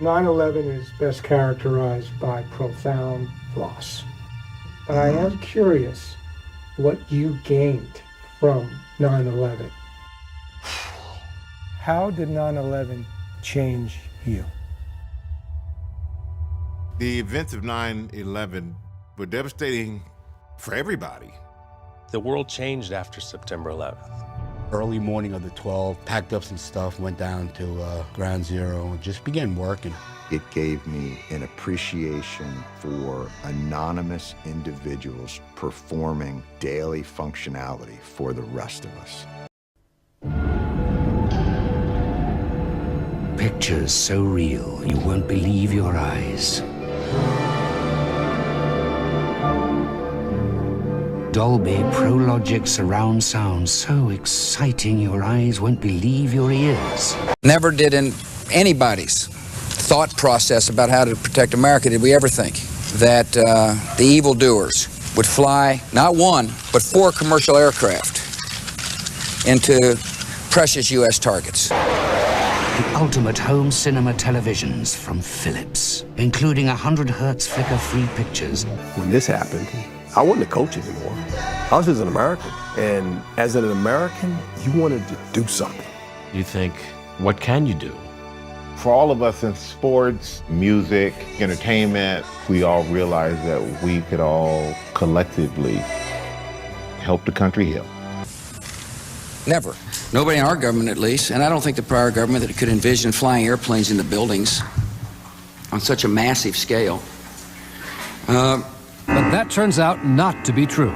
9/11 is best characterized by profound loss. But I am curious what you gained from 9/11. How did 9/11 change you? The events of 9/11 were devastating for everybody. The world changed after September 11th. Early morning of the 12th, packed up some stuff, went down to Ground Zero, and just began working. It gave me an appreciation for anonymous individuals performing daily functionality for the rest of us. Pictures so real, you won't believe your eyes. Dolby Prologic surround sound so exciting your eyes won't believe your ears. Never did in anybody's thought process about how to protect America did we ever think that the evildoers would fly not one, but 4 commercial aircraft into precious U.S. targets. The ultimate home cinema televisions from Philips, including 100 Hertz flicker-free pictures. When this happened, I wasn't a coach anymore. I was just an American. And as an American, you wanted to do something. You think, what can you do? For all of us in sports, music, entertainment, we all realized that we could all collectively help the country heal. Never. Nobody in our government, at least, and I don't think the prior government that could envision flying airplanes into buildings on such a massive scale. But that turns out not to be true.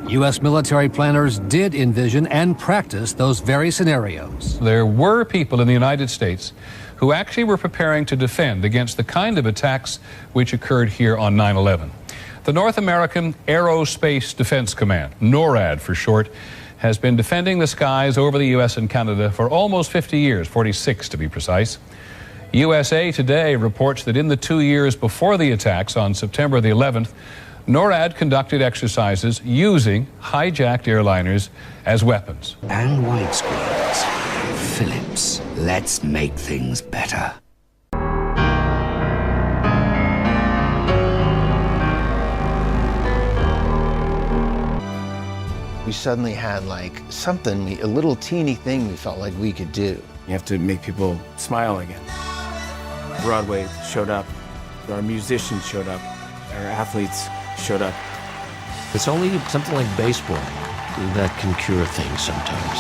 U.S. military planners did envision and practice those very scenarios. There were people in the United States who actually were preparing to defend against the kind of attacks which occurred here on 9/11. The North American Aerospace Defense Command, NORAD for short, has been defending the skies over the U.S. and Canada for almost 50 years, 46 to be precise. USA Today reports that in the 2 years before the attacks on September the 11th, NORAD conducted exercises using hijacked airliners as weapons. And widescreens. Philips, let's make things better. We suddenly had like something, a little teeny thing we felt like we could do. You have to make people smile again. Broadway showed up, our musicians showed up, our athletes showed up. It's only something like baseball that can cure things sometimes.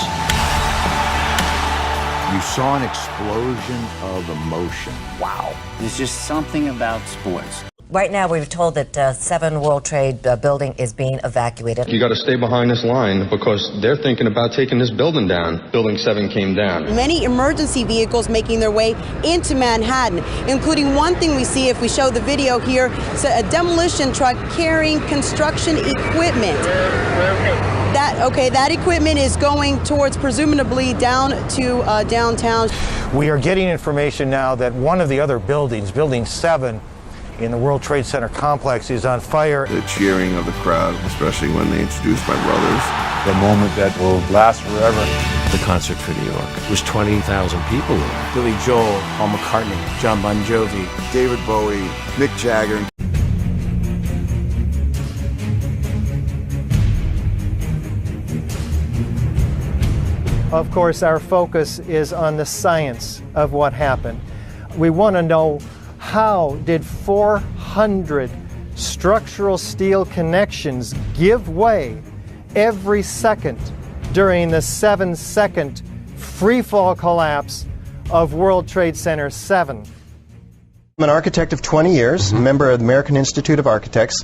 You saw an explosion of emotion. Wow. There's just something about sports. Right now, we're told that 7 World Trade building is being evacuated. You got to stay behind this line because they're thinking about taking this building down. Building 7 came down. Many emergency vehicles making their way into Manhattan, including one thing we see if we show the video here, so a demolition truck carrying construction equipment. That equipment is going towards presumably down to downtown. We are getting information now that one of the other buildings, Building 7, in the World Trade Center complex is on fire. The cheering of the crowd, especially when they introduced my brothers. The moment that will last forever. The concert for New York. It was 20,000 people there. Billy Joel, Paul McCartney, John Bon Jovi, David Bowie, Mick Jagger. Of course, our focus is on the science of what happened. We want to know, how did 400 structural steel connections give way every second during the 7-second free-fall collapse of World Trade Center 7? I'm an architect of 20 years, a member of the American Institute of Architects,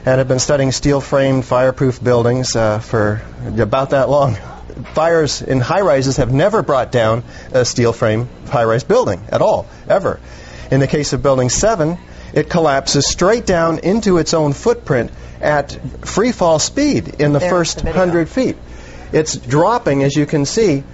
and have been studying steel-framed, fireproof buildings for about that long. Fires in high-rises have never brought down a steel-frame high-rise building at all, ever. In the case of Building 7, it collapses straight down into its own footprint at free fall speed in the first 100 feet. It's dropping, as you can see,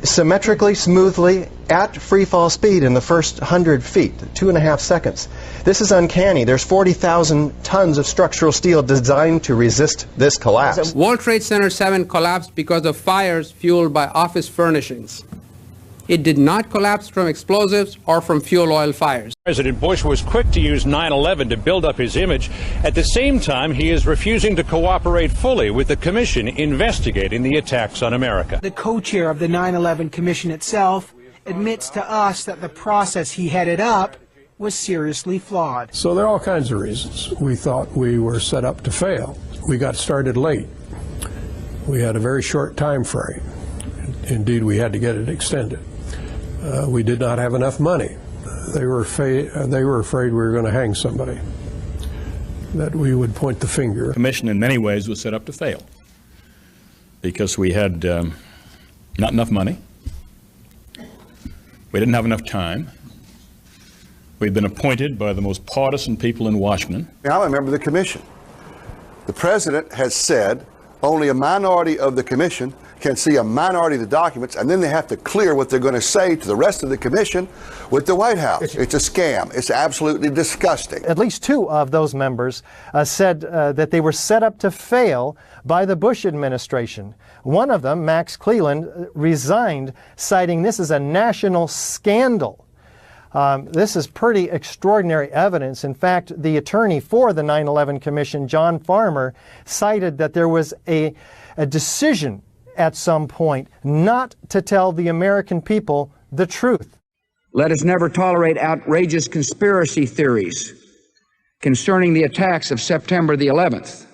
symmetrically, smoothly, at free fall speed in the first 100 feet, 2.5 seconds. This is uncanny. There's 40,000 tons of structural steel designed to resist this collapse. World Trade Center 7 collapsed because of fires fueled by office furnishings. It did not collapse from explosives or from fuel oil fires. President Bush was quick to use 9/11 to build up his image. At the same time, he is refusing to cooperate fully with the commission investigating the attacks on America. The co-chair of the 9/11 Commission itself admits to us that the process he headed up was seriously flawed. So there are all kinds of reasons. We thought we were set up to fail. We got started late. We had a very short time frame. Indeed, we had to get it extended. We did not have enough money. They were afraid we were going to hang somebody, that we would point the finger. The commission in many ways was set up to fail because we had not enough money. We didn't have enough time. We'd been appointed by the most partisan people in Washington. I'm a member of the commission. The president has said only a minority of the commission can see a minority of the documents, and then they have to clear what they're going to say to the rest of the commission with the White House. It's a scam. It's absolutely disgusting. At least two of those members said that they were set up to fail by the Bush administration. One of them, Max Cleland, resigned, citing this as a national scandal. This is pretty extraordinary evidence. In fact, the attorney for the 9/11 Commission, John Farmer, cited that there was a decision at some point not to tell the American people the truth. Let us never tolerate outrageous conspiracy theories concerning the attacks of September the 11th.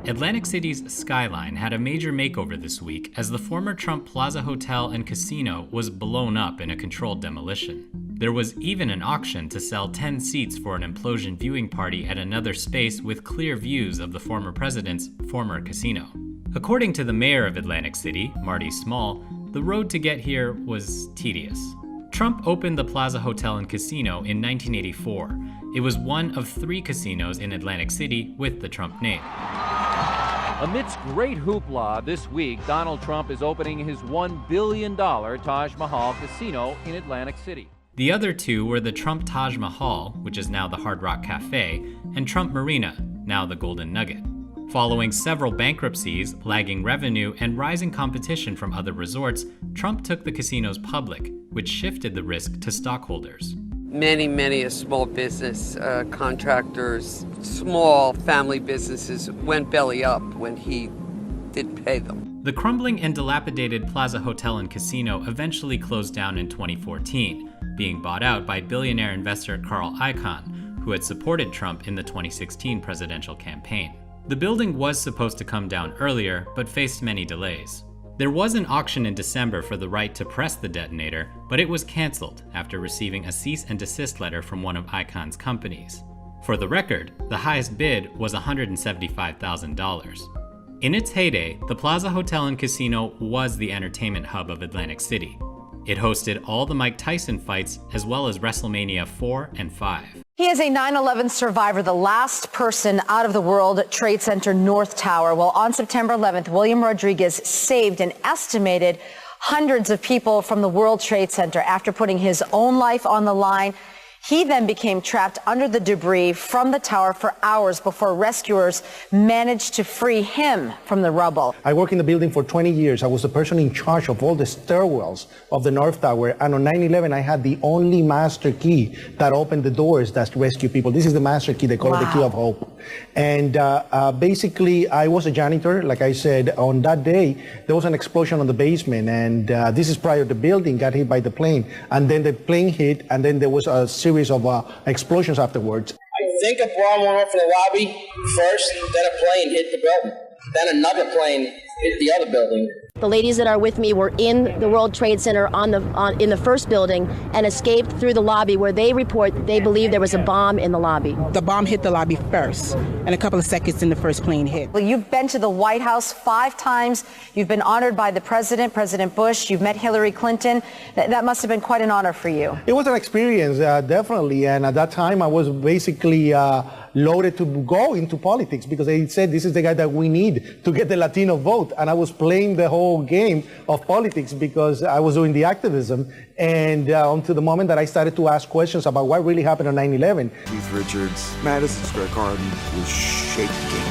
Atlantic City's skyline had a major makeover this week as the former Trump Plaza Hotel and Casino was blown up in a controlled demolition. There was even an auction to sell 10 seats for an implosion viewing party at another space with clear views of the former president's former casino. According to the mayor of Atlantic City, Marty Small, the road to get here was tedious. Trump opened the Plaza Hotel and Casino in 1984. It was one of 3 casinos in Atlantic City with the Trump name. Amidst great hoopla this week, Donald Trump is opening his $1 billion Taj Mahal Casino in Atlantic City. The other 2 were the Trump Taj Mahal, which is now the Hard Rock Cafe, and Trump Marina, now the Golden Nugget. Following several bankruptcies, lagging revenue, and rising competition from other resorts, Trump took the casinos public, which shifted the risk to stockholders. Many small business contractors, small family businesses went belly up when he didn't pay them. The crumbling and dilapidated Plaza Hotel and Casino eventually closed down in 2014, being bought out by billionaire investor Carl Icahn, who had supported Trump in the 2016 presidential campaign. The building was supposed to come down earlier, but faced many delays. There was an auction in December for the right to press the detonator, but it was canceled after receiving a cease and desist letter from one of Icahn's companies. For the record, the highest bid was $175,000. In its heyday, the Plaza Hotel and Casino was the entertainment hub of Atlantic City. It hosted all the Mike Tyson fights as well as WrestleMania 4 and 5. He is a 9/11 survivor, the last person out of the World Trade Center North Tower. Well, on September 11th, William Rodriguez saved an estimated hundreds of people from the World Trade Center after putting his own life on the line. He then became trapped under the debris from the tower for hours before rescuers managed to free him from the rubble. I worked in the building for 20 years. I was the person in charge of all the stairwells of the North Tower. And on 9/11, I had the only master key that opened the doors that rescue people. This is the master key. They call it the key of hope. And basically, I was a janitor. Like I said, on that day, there was an explosion on the basement. And this is prior to the building got hit by the plane. And then the plane hit, and then there was a series of explosions afterwards. I think a bomb went off in the lobby first, then a plane hit the building. Then another plane hit the other building. The ladies that are with me were in the World Trade Center in the first building and escaped through the lobby, where they report they believe there was a bomb in the lobby. The bomb hit the lobby first, and a couple of seconds in the first plane hit. Well, you've been to the White House 5 times. You've been honored by the president, President Bush. You've met Hillary Clinton. That must have been quite an honor for you. It was an experience, definitely. And at that time, I was basically loaded to go into politics because they said this is the guy that we need to get the Latino vote. And I was playing the whole game of politics because I was doing the activism. And until the moment that I started to ask questions about what really happened on 9/11. Keith Richards, Madison Square Garden was shaking.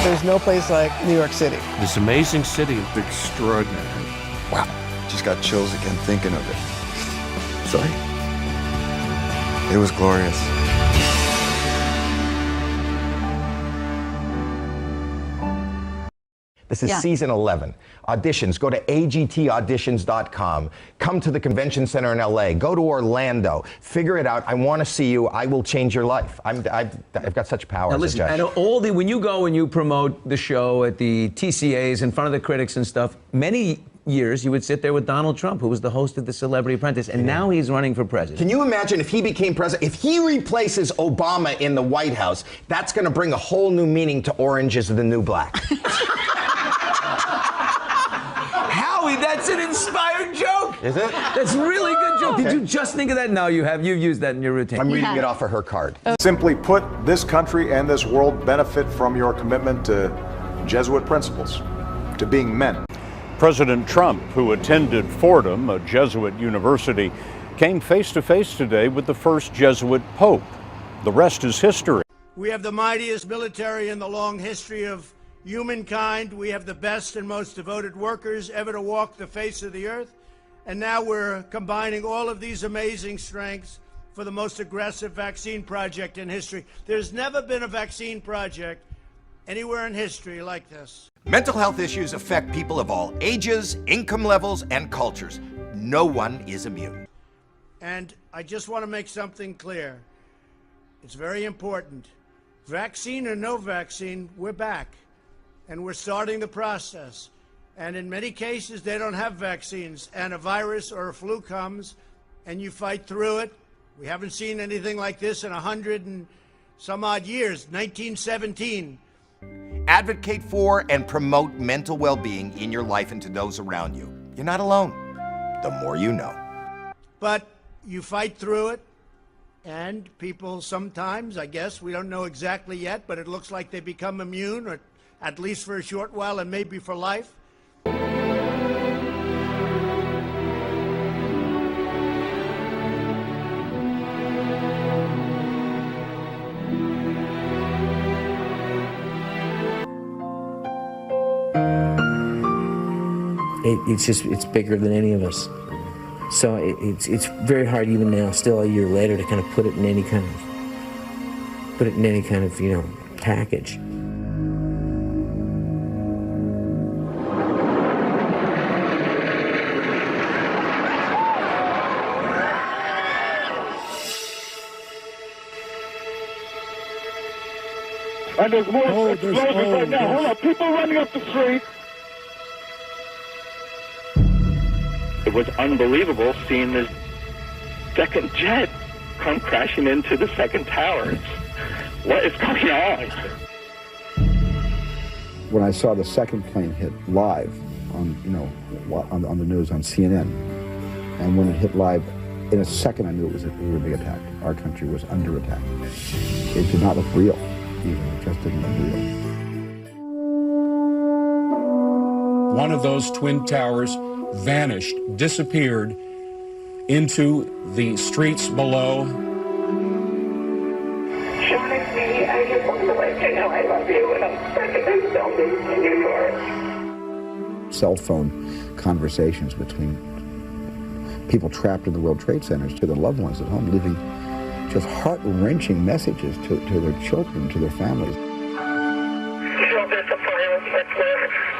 There's no place like New York City. This amazing city. Extraordinary. Wow. Just got chills again thinking of it. Sorry? It was glorious. This is season 11. Auditions, go to agtauditions.com. Come to the convention center in LA. Go to Orlando. Figure it out. I want to see you. I will change your life. I've got such power. Now as a listen, judge. and when you go and you promote the show at the TCAs in front of the critics and stuff, many years you would sit there with Donald Trump, who was the host of The Celebrity Apprentice, and now he's running for president. Can you imagine if he became president? If he replaces Obama in the White House, that's going to bring a whole new meaning to Orange is the New Black. Howie, that's an inspired joke. Is it? That's a really good joke. Did you just think of that? No, you have. You've used that in your routine. I'm reading it off of her card. Simply put, this country and this world benefit from your commitment to Jesuit principles, to being men. President Trump, who attended Fordham, a Jesuit university, came face to face today with the first Jesuit pope. The rest is history. We have the mightiest military in the long history of humankind. We have the best and most devoted workers ever to walk the face of the earth. And now we're combining all of these amazing strengths for the most aggressive vaccine project in history. There's never been a vaccine project anywhere in history like this. Mental health issues affect people of all ages, income levels, and cultures. No one is immune. And I just want to make something clear. It's very important. Vaccine or no vaccine, we're back. And we're starting the process. And in many cases, they don't have vaccines. And a virus or a flu comes, and you fight through it. We haven't seen anything like this in 100 and some odd years, 1917. Advocate for and promote mental well-being in your life and to those around you. You're not alone. The more you know. But you fight through it, and people sometimes, I guess, we don't know exactly yet, but it looks like they become immune, or at least for a short while and maybe for life. It's bigger than any of us. So it's very hard even now, still a year later, to kind of put it in any kind of, package. And there's more explosions right now. Hold on, people running up the street. It was unbelievable seeing this second jet come crashing into the second tower. What is going on? When I saw the second plane hit live on the news on CNN, and when it hit live, in a second I knew we were being attacked. Our country was under attack. It did not look real, even. It just didn't look real. One of those twin towers vanished, disappeared into the streets below. I just want to let you know I love you, and I'm sick of this building in New York. Cell phone conversations between people trapped in the World Trade Centers to their loved ones at home, leaving just heart-wrenching messages to their children, to their families.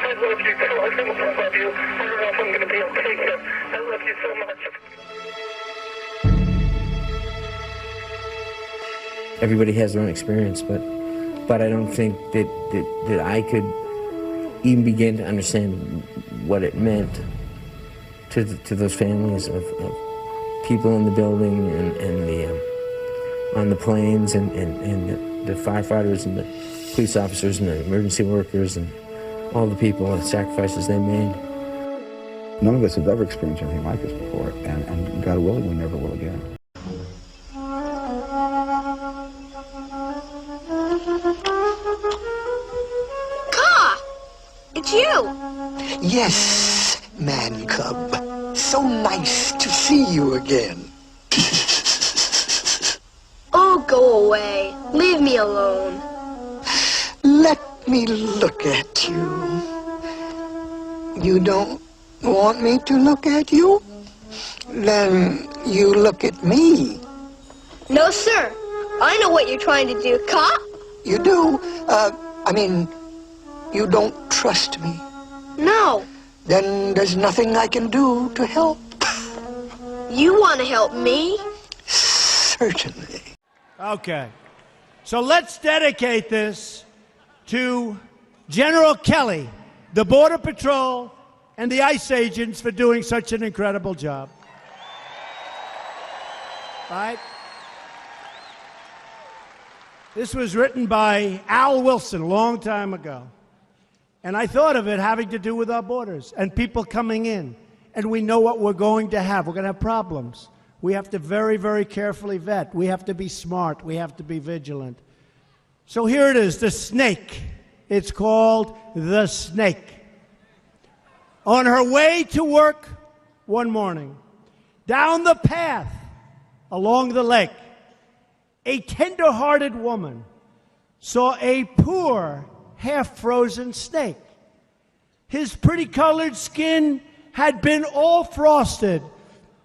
I love you, I love you. I don't know if I'm going to be okay here. I love you so much. Everybody has their own experience, but I don't think that I could even begin to understand what it meant to those families of people in the building and on the planes and the firefighters and the police officers and the emergency workers and all the people and sacrifices they made. None of us have ever experienced anything like this before, and God willing, we never will again. It's you! Yes, man cub. So nice to see you again. Oh, go away. Leave me alone. Let me look at you. You don't want me to look at you? Then you look at me. No, sir. I know what you're trying to do, cop. You do? You don't trust me. No. Then there's nothing I can do to help. You want to help me? Certainly. Okay. So let's dedicate this to General Kelly, the Border Patrol, and the ICE agents for doing such an incredible job. All right? This was written by Al Wilson a long time ago. And I thought of it having to do with our borders and people coming in. And we know what we're going to have. We're going to have problems. We have to very, very carefully vet. We have to be smart. We have to be vigilant. So here it is, the snake. It's called the snake. On her way to work one morning, down the path along the lake, a tender-hearted woman saw a poor, half-frozen snake. His pretty-colored skin had been all frosted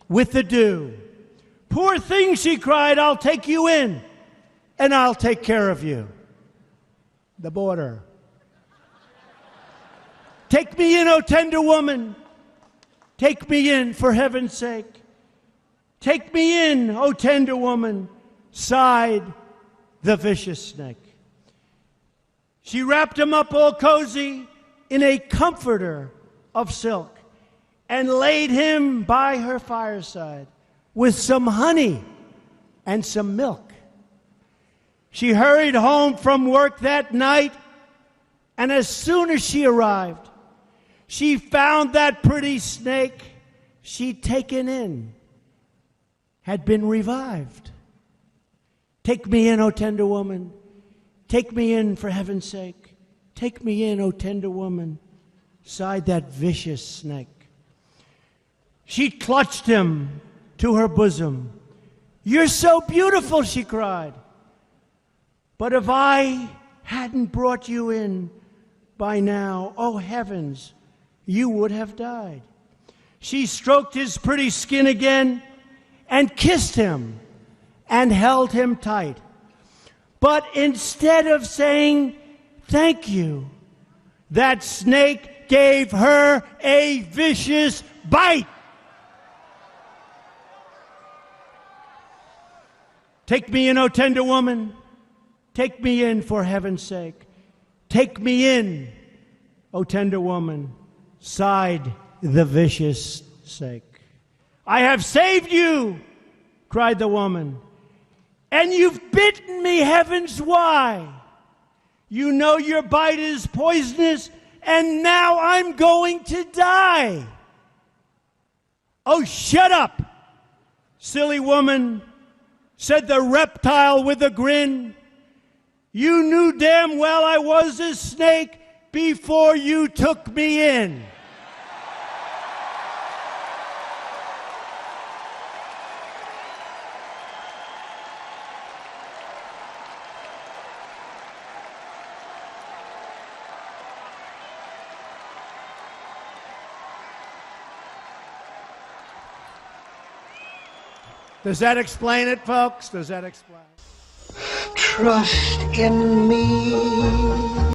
with the dew. "Poor thing," she cried, "I'll take you in, and I'll take care of you." The border. "Take me in, O tender woman. Take me in, for heaven's sake. Take me in, O tender woman," sighed the vicious snake. She wrapped him up all cozy in a comforter of silk and laid him by her fireside with some honey and some milk. She hurried home from work that night, and as soon as she arrived, she found that pretty snake she'd taken in had been revived. "Take me in, O tender woman. Take me in, for heaven's sake. Take me in, O tender woman," sighed that vicious snake. She clutched him to her bosom. "You're so beautiful," she cried. "But if I hadn't brought you in by now, oh heavens, you would have died." She stroked his pretty skin again and kissed him and held him tight. But instead of saying thank you, that snake gave her a vicious bite. "Take me in, O tender woman. Take me in, for heaven's sake. Take me in, O tender woman," sighed the vicious snake. "I have saved you," cried the woman, "and you've bitten me, heavens, why? You know your bite is poisonous, and now I'm going to die." "Oh, shut up, silly woman," said the reptile with a grin. "You knew damn well I was a snake before you took me in." Does that explain it, folks? Does that explain it? Trust in me.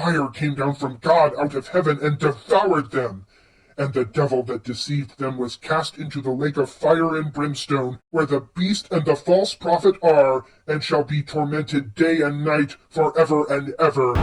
fire came down from God out of heaven and devoured them. And the devil that deceived them was cast into the lake of fire and brimstone, where the beast and the false prophet are, and shall be tormented day and night forever and ever.